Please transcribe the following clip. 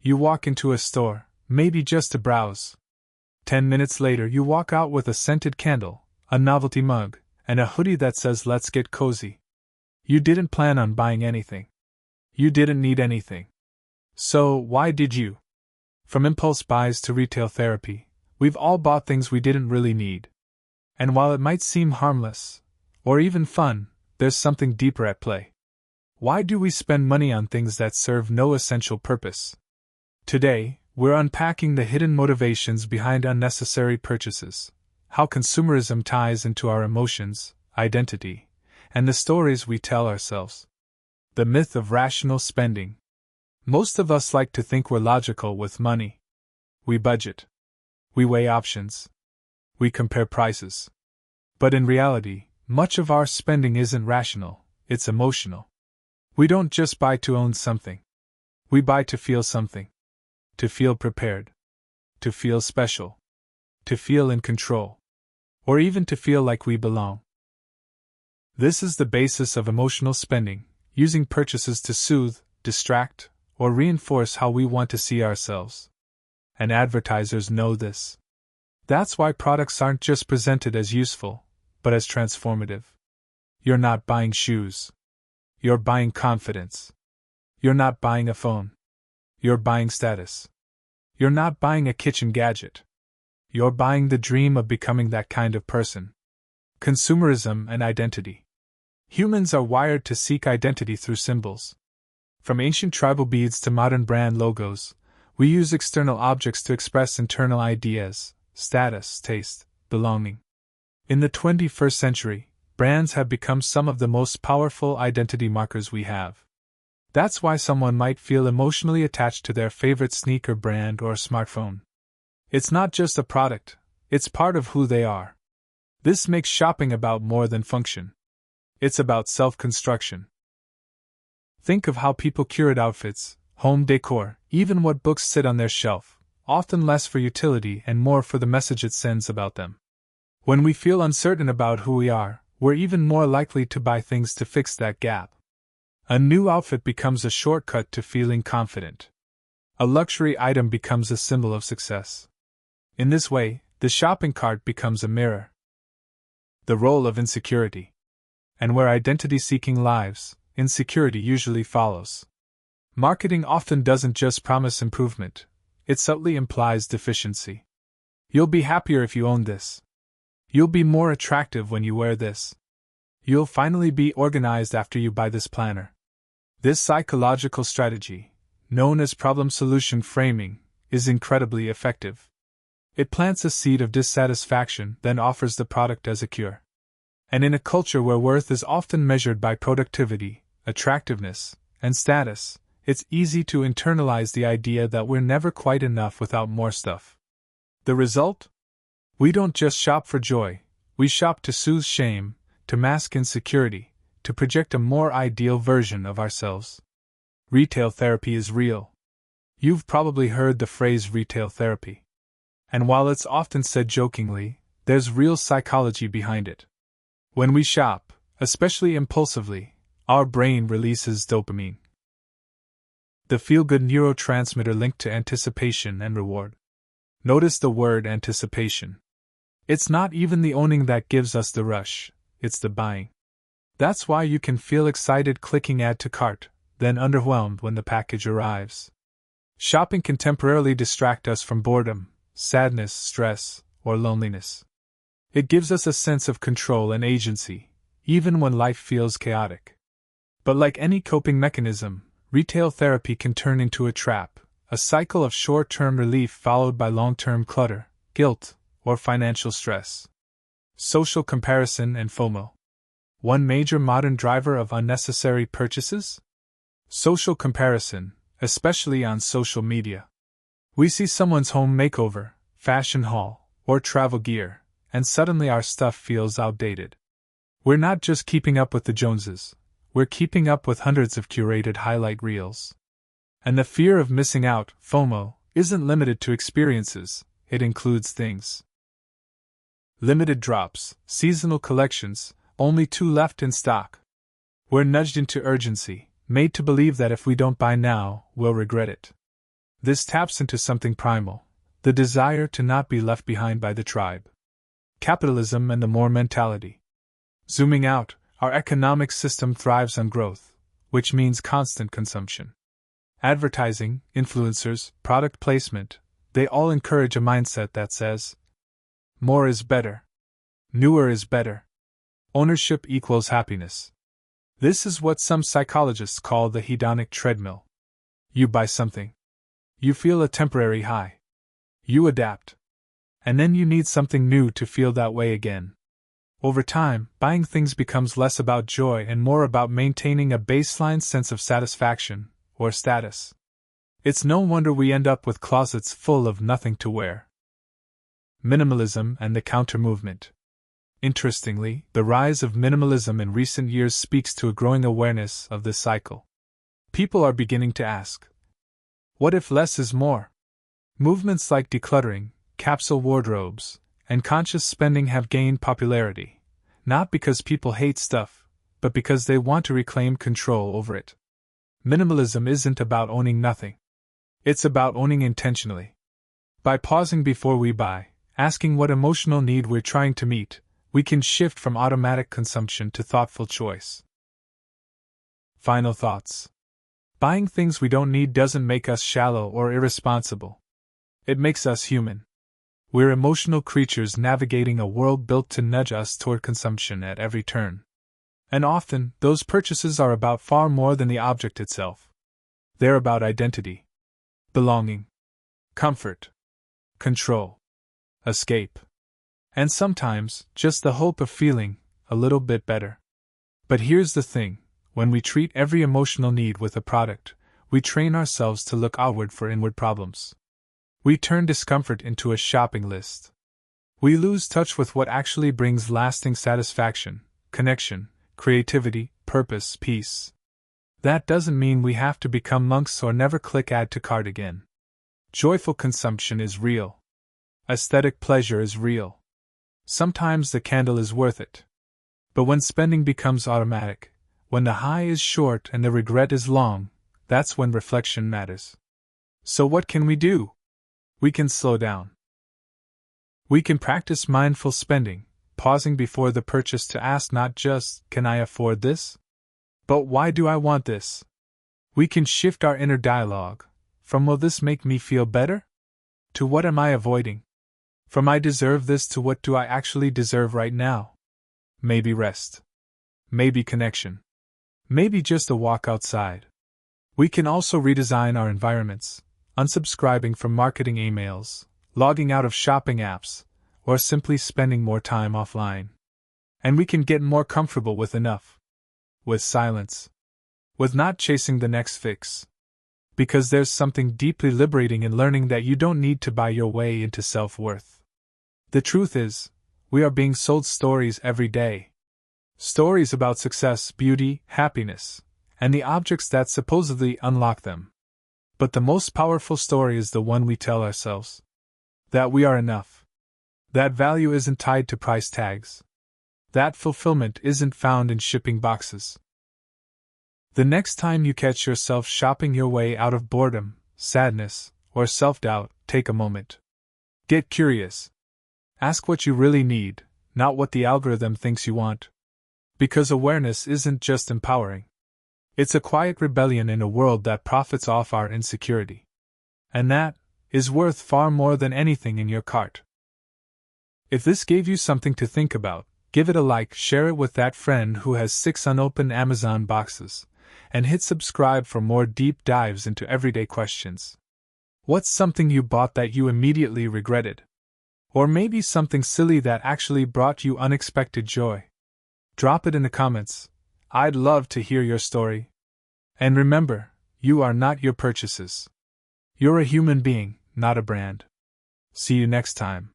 You walk into a store, maybe just to browse. 10 minutes later, you walk out with a scented candle, a novelty mug, and a hoodie that says "Let's get cozy." You didn't plan on buying anything. You didn't need anything. So, why did you? From impulse buys to retail therapy, we've all bought things we didn't really need. And while it might seem harmless, or even fun, there's something deeper at play. Why do we spend money on things that serve no essential purpose? Today, we're unpacking the hidden motivations behind unnecessary purchases, how consumerism ties into our emotions, identity, and the stories we tell ourselves. The myth of rational spending. Most of us like to think we're logical with money. We budget. We weigh options. We compare prices. But in reality, much of our spending isn't rational, it's emotional. We don't just buy to own something. We buy to feel something. To feel prepared. To feel special. To feel in control. Or even to feel like we belong. This is the basis of emotional spending, using purchases to soothe, distract, or reinforce how we want to see ourselves. And advertisers know this. That's why products aren't just presented as useful, but as transformative. You're not buying shoes. You're buying confidence. You're not buying a phone. You're buying status. You're not buying a kitchen gadget. You're buying the dream of becoming that kind of person. Consumerism and identity. Humans are wired to seek identity through symbols. From ancient tribal beads to modern brand logos, we use external objects to express internal ideas, status, taste, belonging. In the 21st century, brands have become some of the most powerful identity markers we have. That's why someone might feel emotionally attached to their favorite sneaker brand or smartphone. It's not just a product, it's part of who they are. This makes shopping about more than function. It's about self-construction. Think of how people curate outfits, home decor, even what books sit on their shelf, often less for utility and more for the message it sends about them. When we feel uncertain about who we are, we're even more likely to buy things to fix that gap. A new outfit becomes a shortcut to feeling confident. A luxury item becomes a symbol of success. In this way, the shopping cart becomes a mirror. The role of insecurity. And where identity-seeking lives, insecurity usually follows. Marketing often doesn't just promise improvement, it subtly implies deficiency. You'll be happier if you own this. You'll be more attractive when you wear this. You'll finally be organized after you buy this planner. This psychological strategy, known as problem-solution framing, is incredibly effective. It plants a seed of dissatisfaction, then offers the product as a cure. And in a culture where worth is often measured by productivity, attractiveness, and status, it's easy to internalize the idea that we're never quite enough without more stuff. The result? We don't just shop for joy, we shop to soothe shame, to mask insecurity, to project a more ideal version of ourselves. Retail therapy is real. You've probably heard the phrase retail therapy. And while it's often said jokingly, there's real psychology behind it. When we shop, especially impulsively, our brain releases dopamine, the feel-good neurotransmitter linked to anticipation and reward. Notice the word anticipation. It's not even the owning that gives us the rush, it's the buying. That's why you can feel excited clicking add to cart, then underwhelmed when the package arrives. Shopping can temporarily distract us from boredom, sadness, stress, or loneliness. It gives us a sense of control and agency, even when life feels chaotic. But like any coping mechanism, retail therapy can turn into a trap, a cycle of short-term relief followed by long-term clutter, guilt, or financial stress. Social comparison and FOMO. One major modern driver of unnecessary purchases? Social comparison, especially on social media. We see someone's home makeover, fashion haul, or travel gear, and suddenly our stuff feels outdated. We're not just keeping up with the Joneses, we're keeping up with hundreds of curated highlight reels. And the fear of missing out, FOMO, isn't limited to experiences, it includes things. Limited drops, seasonal collections, only 2 left in stock. We're nudged into urgency, made to believe that if we don't buy now, we'll regret it. This taps into something primal, the desire to not be left behind by the tribe. Capitalism and the more mentality. Zooming out, our economic system thrives on growth, which means constant consumption. Advertising, influencers, product placement, they all encourage a mindset that says, more is better. Newer is better. Ownership equals happiness. This is what some psychologists call the hedonic treadmill. You buy something. You feel a temporary high. You adapt. And then you need something new to feel that way again. Over time, buying things becomes less about joy and more about maintaining a baseline sense of satisfaction, or status. It's no wonder we end up with closets full of nothing to wear. Minimalism and the counter-movement. Interestingly, the rise of minimalism in recent years speaks to a growing awareness of this cycle. People are beginning to ask, what if less is more? Movements like decluttering, capsule wardrobes, and conscious spending have gained popularity, not because people hate stuff, but because they want to reclaim control over it. Minimalism isn't about owning nothing. It's about owning intentionally. By pausing before we buy, asking what emotional need we're trying to meet, we can shift from automatic consumption to thoughtful choice. Final thoughts. Buying things we don't need doesn't make us shallow or irresponsible. It makes us human. We're emotional creatures navigating a world built to nudge us toward consumption at every turn. And often, those purchases are about far more than the object itself. They're about identity, belonging, comfort, control, escape, and sometimes just the hope of feeling a little bit better. But here's the thing, when we treat every emotional need with a product, we train ourselves to look outward for inward problems. We turn discomfort into a shopping list. We lose touch with what actually brings lasting satisfaction, connection, creativity, purpose, peace. That doesn't mean we have to become monks or never click add to cart again. Joyful consumption is real. Aesthetic pleasure is real. Sometimes the candle is worth it. But when spending becomes automatic, when the high is short and the regret is long, that's when reflection matters. So what can we do? We can slow down. We can practice mindful spending, pausing before the purchase to ask not just, can I afford this? But why do I want this? We can shift our inner dialogue, from will this make me feel better? To what am I avoiding? From I deserve this to what do I actually deserve right now? Maybe rest. Maybe connection. Maybe just a walk outside. We can also redesign our environments, unsubscribing from marketing emails, logging out of shopping apps, or simply spending more time offline. And we can get more comfortable with enough. With silence. With not chasing the next fix. Because there's something deeply liberating in learning that you don't need to buy your way into self-worth. The truth is, we are being sold stories every day. Stories about success, beauty, happiness, and the objects that supposedly unlock them. But the most powerful story is the one we tell ourselves. That we are enough. That value isn't tied to price tags. That fulfillment isn't found in shipping boxes. The next time you catch yourself shopping your way out of boredom, sadness, or self-doubt, take a moment. Get curious. Ask what you really need, not what the algorithm thinks you want. Because awareness isn't just empowering. It's a quiet rebellion in a world that profits off our insecurity. And that is worth far more than anything in your cart. If this gave you something to think about, give it a like, share it with that friend who has 6 unopened Amazon boxes, and hit subscribe for more deep dives into everyday questions. What's something you bought that you immediately regretted? Or maybe something silly that actually brought you unexpected joy? Drop it in the comments. I'd love to hear your story. And remember, you are not your purchases. You're a human being, not a brand. See you next time.